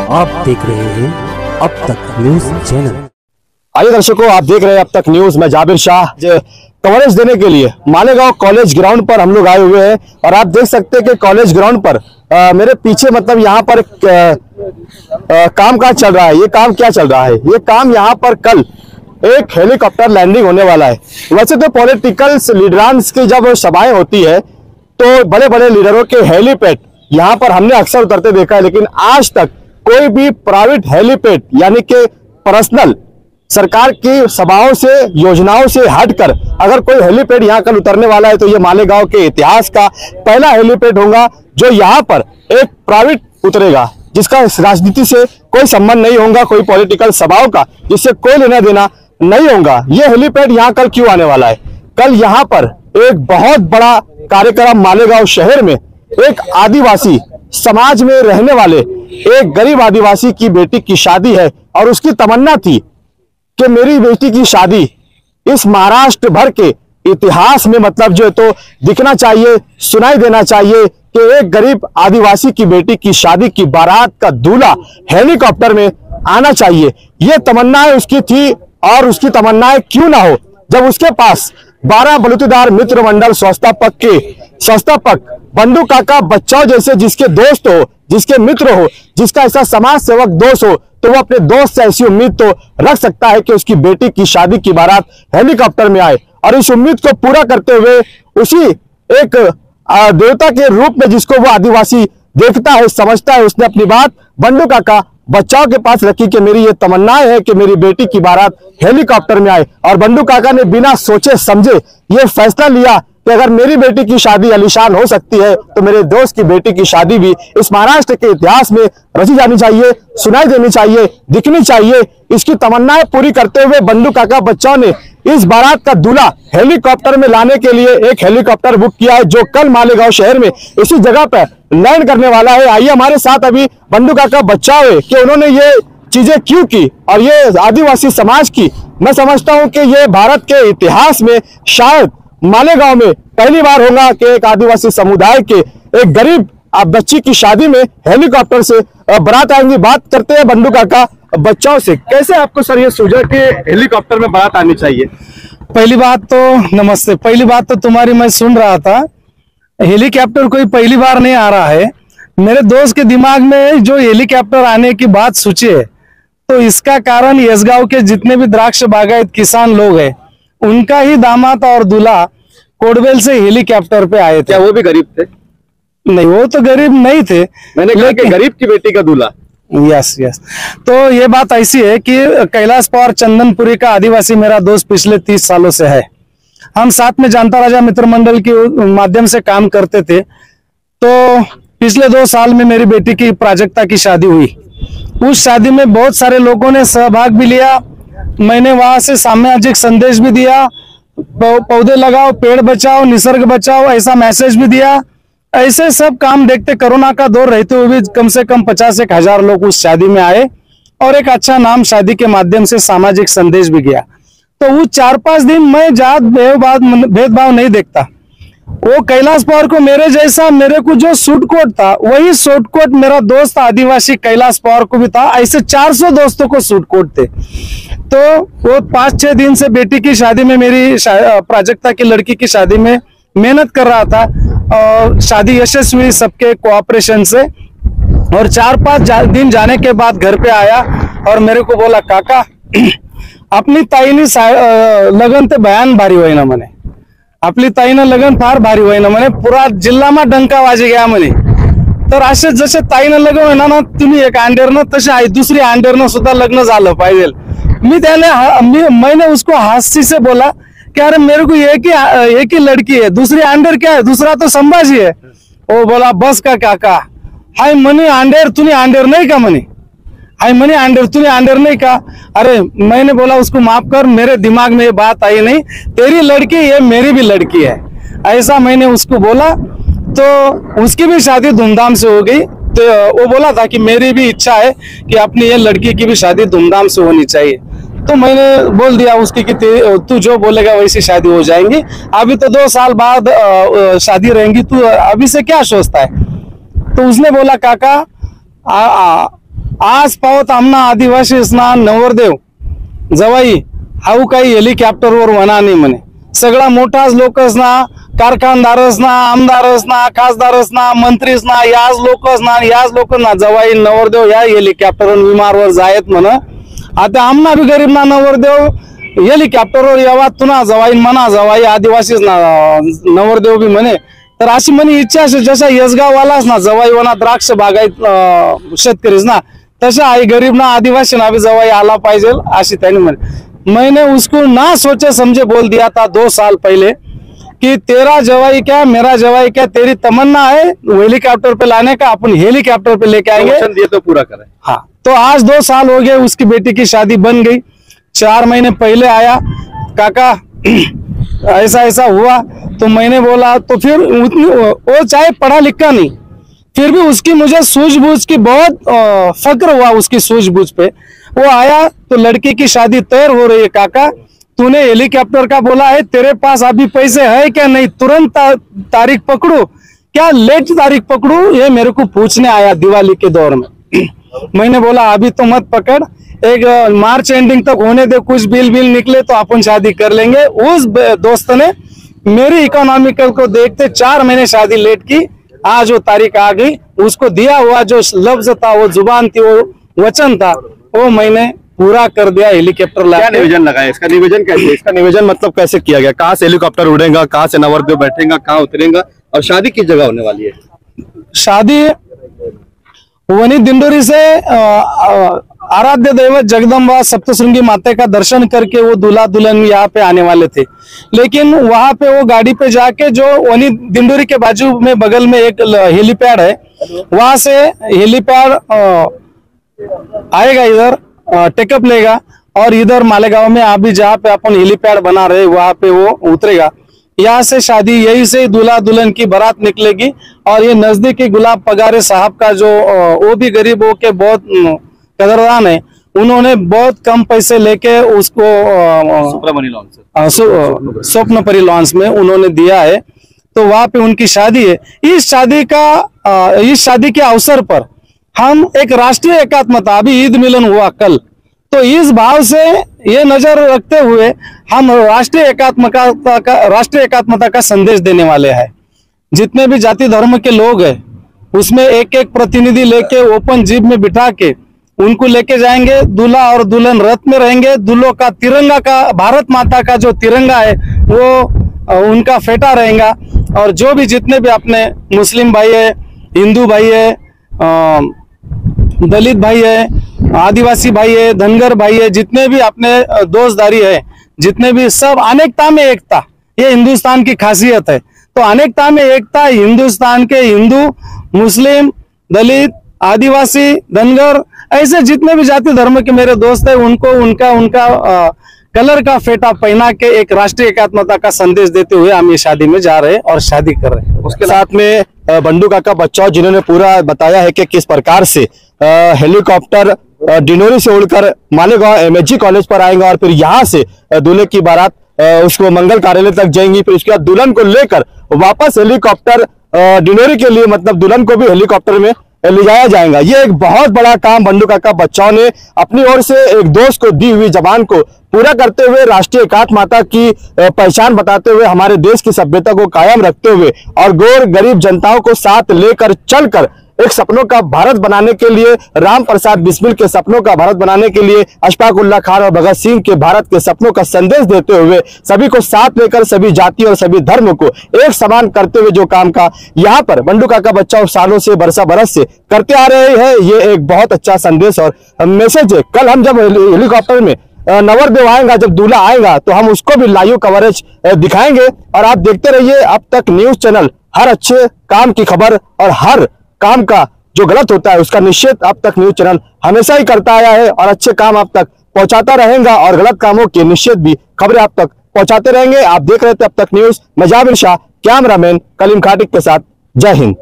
आप देख रहे हैं अब तक न्यूज चैनल। आइए दर्शकों, आप देख रहे हैं अब तक न्यूज। मैं जाबिर शाह कवरेज देने के लिए मालेगांव कॉलेज ग्राउंड पर हम लोग आए हुए हैं और आप देख सकते हैं कि कॉलेज ग्राउंड पर मेरे पीछे मतलब यहाँ पर काम काज चल रहा है। ये काम क्या चल रहा है? ये काम यहाँ पर कल एक हेलीकॉप्टर लैंडिंग होने वाला है। वैसे तो पॉलिटिकल लीडरांस की जब सभाएं होती है तो बड़े बड़े लीडरों के हेलीपैड यहाँ पर हमने अक्सर उतरते देखा है, लेकिन आज तक कोई भी प्राइवेट हेलीपैड यानी कि पर्सनल सरकार की सभाओं से योजनाओं से हटकर अगर कोई हेलीपैड यहाँ कल उतरने वाला है तो ये मालेगांव के इतिहास का पहला हेलीपैड होगा जो यहाँ पर एक प्राइवेट उतरेगा, जिसका राजनीति से कोई संबंध नहीं होगा, कोई पॉलिटिकल सभाओं का जिससे कोई लेना देना नहीं होगा। ये हेलीपैड यहाँ कल क्यों आने वाला है? कल यहाँ पर एक बहुत बड़ा कार्यक्रम मालेगांव शहर में एक आदिवासी समाज में रहने वाले एक गरीब आदिवासी की बेटी की शादी है और उसकी तमन्ना थी कि मेरी बेटी की शादी इस महाराष्ट्र भर के इतिहास में मतलब जो है तो दिखना चाहिए, सुनाई देना चाहिए कि एक गरीब आदिवासी की बेटी की शादी की बारात का दूल्हा हेलीकॉप्टर में आना चाहिए। ये तमन्नाएं उसकी थी और उसकी तमन्नाएं क्यों ना हो जब उसके पास 12 बलूतीदार मित्र मंडल संस्थापक बंडू काका बच्चाओं जैसे जिसके दोस्त हो, जिसके मित्र हो, जिसका ऐसा समाज सेवक दोस्त हो, तो वो अपने दोस्त से ऐसी उम्मीद तो रख सकता है कि उसकी बेटी की शादी की बारात हेलीकॉप्टर में आए। और इस उम्मीद को पूरा करते हुए उसी एक देवता के रूप में जिसको वो आदिवासी देखता है, समझता है, उसने अपनी बात बंडू काका बच्चाओं के पास रखी कि मेरी ये तमन्नाएं है कि मेरी बेटी की बारात हेलीकॉप्टर में आए। और बंडू काका ने बिना सोचे समझे ये फैसला लिया कि अगर मेरी बेटी की शादी आलीशान हो सकती है तो मेरे दोस्त की बेटी की शादी भी इस महाराष्ट्र के इतिहास में रची जानी चाहिए, सुनाई देनी चाहिए, दिखनी चाहिए। इसकी तमन्नाएं पूरी करते हुए बंडू काका बच्चाओं ने इस बारात का दूल्हा हेलीकॉप्टर में लाने के लिए एक हेलीकॉप्टर बुक किया है जो कल मालेगांव शहर में इसी जगह पर लैंड करने वाला है। आइए हमारे साथ अभी बंडू काका बच्चाओं है कि उन्होंने ये चीजें क्यों की और ये आदिवासी समाज की। मैं समझता हूं कि ये भारत के इतिहास में शायद मालेगांव में पहली बार होगा कि एक आदिवासी समुदाय के एक गरीब बच्ची की शादी में हेलीकॉप्टर से बारात आएंगी। बात करते हैं बंडू काका बच्चाओं से। कैसे आपको सर ये सूझा कि हेलीकॉप्टर में बारात आनी चाहिए? पहली बात तो नमस्ते। पहली बात तो तुम्हारी मैं सुन रहा था, हेलीकॉप्टर कोई पहली बार नहीं आ रहा है। मेरे दोस्त के दिमाग में जो हेलीकॉप्टर आने की बात सोची है तो इसका कारण यसगांव के जितने भी द्राक्ष बागायत किसान लोग हैं उनका ही दामाद और दूल्हा कोडबेल से हेलीकॉप्टर पे आए थे। क्या वो भी गरीब थे? नहीं, वो तो गरीब नहीं थे। मैंने कहा कि गरीब की बेटी का दूल्हा। Yes yes. तो ये बात ऐसी है कि कैलाश पवार चंदनपुरी का आदिवासी मेरा दोस्त पिछले 30 सालों से है। हम साथ में जानता राजा मित्र मंडल के माध्यम से काम करते थे। तो पिछले 2 साल में मेरी बेटी की प्राजक्ता की शादी हुई। उस शादी में बहुत सारे लोगों ने सहभाग भी लिया। मैंने वहां से सामाजिक संदेश भी दिया, पौधे लगाओ, पेड़ बचाओ, निसर्ग बचाओ, ऐसा मैसेज भी दिया। ऐसे सब काम देखते कोरोना का दौर रहते हुए भी कम से कम 50-1,000 लोग उस शादी में आए और एक अच्छा नाम शादी के माध्यम से सामाजिक संदेश भी गया। तो वो 4-5 दिन मैं जात भेदभाव नहीं देखता। वो कैलाश पवार को मेरे जैसा, मेरे को जो सूट कोट था वही सूट कोट मेरा दोस्त आदिवासी कैलाश पवार को भी था। ऐसे 400 दोस्तों को सूट कोट थे। तो वो 5-6 दिन से बेटी की शादी में, मेरी प्राजक्ता की लड़की की शादी में मेहनत कर रहा था और शादी यशस्वी हुई सबके कोऑपरेशन से। और 4-5 दिन जाने के बाद घर पे आया और मेरे को बोला, काका अपनी ताईनी लगन ते बयान भारी होई ना म्हणे, आपली ताईनं लग्न फार भारी होई ना म्हणे, पुरा जिल्हाમાં डंका वाजी गया म्हणे। तर असे जसे ताईनं लग्न होईना ना तुम्ही एक अंडेरनं तसे आहे दुसरी अंडेरनं सुद्धा लग्न झालं पाहिजे। मैंने उसको हास्य से बोला कि अरे मेरे को एक ही लड़की है, दूसरी अंडेर क्या है, दूसरा तो संभाजी है। वो बोला बस का काका, हाय मनी अंडेर तुनी अंडेर नहीं का मनी, हाय मनी अंडेर तुनी अंडेर नहीं का। अरे मैंने बोला उसको माफ कर, मेरे दिमाग में ये बात आई नहीं, तेरी लड़की ये मेरी भी लड़की है, ऐसा मैंने उसको बोला। तो उसकी भी शादी धूमधाम से हो गई। तो वो बोला था कि मेरी भी इच्छा है कि अपनी ये लड़की की भी शादी धूमधाम से होनी चाहिए। तो मैंने बोल दिया उसकी कि तू जो बोलेगा वैसी शादी हो जाएंगी। अभी तो 2 साल बाद शादी रहेंगी, तू अभी से क्या सोचता है? तो उसने बोला काका आज पावत आमना आदिवासी नवरदेव जवाई हाऊ काही हेलिकॉप्टरवर म्हणा नाही म्हणे. सगळा मोठाच लोकसना, कारखानदारसना, आमदारसना, खासदारसना, मंत्रीसना, याच लोकसना जवाई नवरदेव या हेलिकॉप्टरवर विमानवर जायत म्हण. आता आमना भी गरीबना नवरदेव हेलिकॉप्टरवर यावा तुना जवाई म्हणा, जवाई आदिवासी नवरदेव भी म्हणे. तर अशी म्हणे इच्छा जसा यसगाववालाच ना जवाई वना द्राक्ष बागायत शेतकरीच ना, तशा आई गरीब ना आदिवासी ना भी जवाई आला पाहिजे अशी त्यांनी म्हणे. मैंने उसको ना सोचे समझे बोल दिया था 2 साल पहले कि तेरा जवाई क्या मेरा जवाई क्या, तेरी तमन्ना है हेलीकॉप्टर पे लाने का, अपन हेलीकॉप्टर पे लेके आएंगे, दिए तो पूरा करें. हाँ. तो आज 2 साल हो गए, उसकी बेटी की शादी बन गई. 4 महीने पहले आया, काका ऐसा ऐसा हुआ. तो मैंने बोला, तो फिर वो चाहे पढ़ा लिखा नहीं, फिर भी उसकी मुझे सूझबूझ की बहुत फक्र हुआ उसकी सूझबूझ पे. वो आया तो लड़की की शादी तैयार हो रही है, काका तूने हेलीकॉप्टर का बोला है, तेरे पास अभी पैसे है क्या नहीं, तुरंत तारीख पकड़ू क्या लेट तारीख पकड़ू, ये मेरे को पूछने आया दिवाली के दौर में. मैंने बोला अभी तो मत पकड़, एक मार्च एंडिंग तक होने दे, कुछ बिल निकले तो अपन शादी कर लेंगे. उस दोस्त ने मेरी इकोनॉमिकल को देखते 4 महीने शादी लेट की. आज वो तारीख आ गई, उसको दिया हुआ जो लफ्ज था, वो जुबान थी, वो वचन था, वो मैंने पूरा कर दिया. हेलीकॉप्टर क्या निवेदन लगाया, इसका निवेदन कैसे, इसका निवेदन मतलब कैसे किया गया, कहाँ से हेलीकॉप्टर उड़ेगा, कहाँ से नवरदेव बैठेगा, कहाँ उतरेगा और शादी किस जगह होने वाली है? शादी वनी दिंडोरी से आराध्य दैवत जगदम्बा सप्तशृंगी माता का दर्शन करके वो दूल्हा दुल्हन यहाँ पे आने वाले थे. लेकिन वहां पे वो गाड़ी पे जाके जो वनी दिंडोरी के बाजू में बगल में एक हेलीपैड है, वहां से हेलीपैड आएगा, इधर टेकअप लेगा और इधर मालेगांव में अभी जहाँ पे अपन हेलीपैड बना रहे वहां पे वो उतरेगा. यहाँ से शादी, यही से दूल्हा दुल्हन की बारात निकलेगी. और ये नजदीकी गुलाब पगारे साहब का जो वो भी गरीबों के बहुत कदरदान है, उन्होंने बहुत कम पैसे लेके उसको स्वप्नपरी लॉन्च में उन्होंने दिया है. तो वहां पे उनकी शादी है. इस शादी के अवसर पर हम एक राष्ट्रीय एकात्मता, अभी ईद मिलन हुआ कल, तो इस भाव से ये नजर रखते हुए हम राष्ट्रीय एकात्मता का संदेश देने वाले हैं. जितने भी जाति धर्म के लोग हैं उसमें एक एक प्रतिनिधि लेके ओपन जीप में बिठा के उनको लेके जाएंगे. दूल्हा और दुल्हन रथ में रहेंगे. दूल्हों का तिरंगा का, भारत माता का जो तिरंगा है वो उनका फेटा रहेगा. और जो भी जितने भी अपने मुस्लिम भाई है, हिंदू भाई है, दलित भाई है, आदिवासी भाई है, धनगर भाई है, जितने भी अपने दोस्तदारी है, जितने भी सब अनेकता में एकता, ये हिंदुस्तान की खासियत है. तो अनेकता में एकता, हिंदुस्तान के हिंदू, मुस्लिम, दलित, आदिवासी, धनगर, ऐसे जितने भी जाति धर्म के मेरे दोस्त है, उनको उनका कलर का फेटा पहना के एक राष्ट्रीय एकात्मता का संदेश देते हुए हम ये शादी में जा रहे हैं और शादी कर रहे हैं. उसके साथ में बंडू काका बच्चाओं जिन्होंने पूरा बताया है कि किस प्रकार से हेलीकॉप्टर डिंडोरी से उड़कर मालेगांव एमएचजी कॉलेज पर आएगा और फिर यहाँ से दूल्हे की बारात उसको मंगल कार्यालय तक जाएंगी. फिर उसके बाद दुल्हन को लेकर वापस हेलीकॉप्टर डिंडोरी के लिए, मतलब दुल्हन को भी हेलीकॉप्टर में ले जाया जाएगा. ये एक बहुत बड़ा काम बंडू काका बच्चाओं ने अपनी ओर से एक दोस्त को दी हुई जबान को पूरा करते हुए, राष्ट्रीय एकात्मता की पहचान बताते हुए, हमारे देश की सभ्यता को कायम रखते हुए और गौर गरीब जनताओं को साथ लेकर चलकर एक सपनों का भारत बनाने के लिए, राम प्रसाद बिस्मिल के सपनों का भारत बनाने के लिए, अशफाक उल्लाह खान और भगत सिंह के भारत के सपनों का संदेश देते हुए, सभी को साथ लेकर सभी जाति और सभी धर्म को एक समान करते हुए जो काम का यहाँ पर बंडू काका बच्चाओं सालों से, बरस से करते आ रहे हैं, ये एक बहुत अच्छा संदेश और मैसेज है. कल हम जब हेलीकॉप्टर में नवरदेव आएगा, जब दूल्हा आएगा, तो हम उसको भी लाइव कवरेज दिखाएंगे. और आप देखते रहिए अब तक न्यूज चैनल. हर अच्छे काम की खबर और हर काम का जो गलत होता है उसका निश्चित अब तक न्यूज चैनल हमेशा ही करता आया है और अच्छे काम आप तक पहुंचाता रहेगा और गलत कामों की निश्चित भी खबरें आप तक पहुंचाते रहेंगे. आप देख रहे थे अब तक न्यूज. मैं जाबिर शाह, कैमरामैन कलीम खाटिक के साथ. जय हिंद.